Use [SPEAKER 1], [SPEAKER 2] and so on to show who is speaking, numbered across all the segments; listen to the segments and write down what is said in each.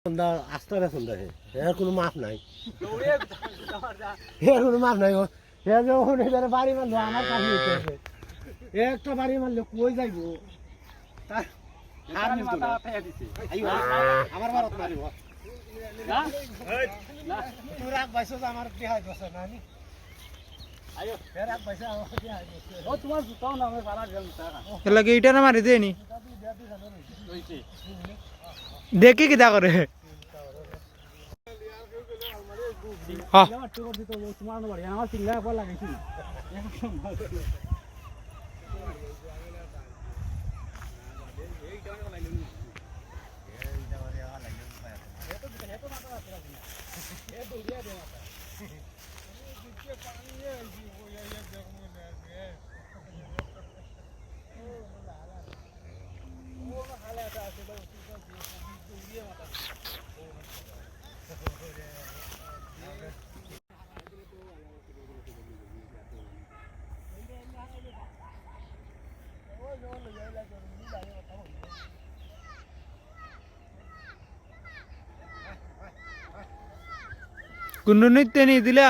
[SPEAKER 1] সন্ধ্যা আস্তারে সন্ধ্যা এর কোনো মাপ নাই এর কোনো মাপ নাই এ যখন এবারে বাড়ি মারলো আমার কাছে হইতেছে একটা বাড়ি মারলে কই যাইব তার আর মাথা ফায়া দিছে আমার ভারত মারিব না না তুই রাখ বাইছো আমার বিহাই দছে না নি আয়ো ফের রাখ বাইছো আমার বিহাই দছে ও তোমার তাও না আমার ভাড়া গেল টাকা
[SPEAKER 2] এলা কি ইটা না মারি দেনি দেখি কি দা করে হ্যাঁ गुंडुनी तेनी दिला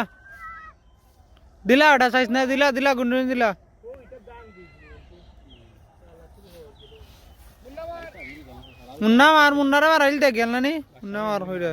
[SPEAKER 2] दिला ओटा साइज ना दिला दिला गुंडुनी दिला मुन्ना मार मुन्ना रे मार आइल दे गेल ना नी मुन्ना मार होई रे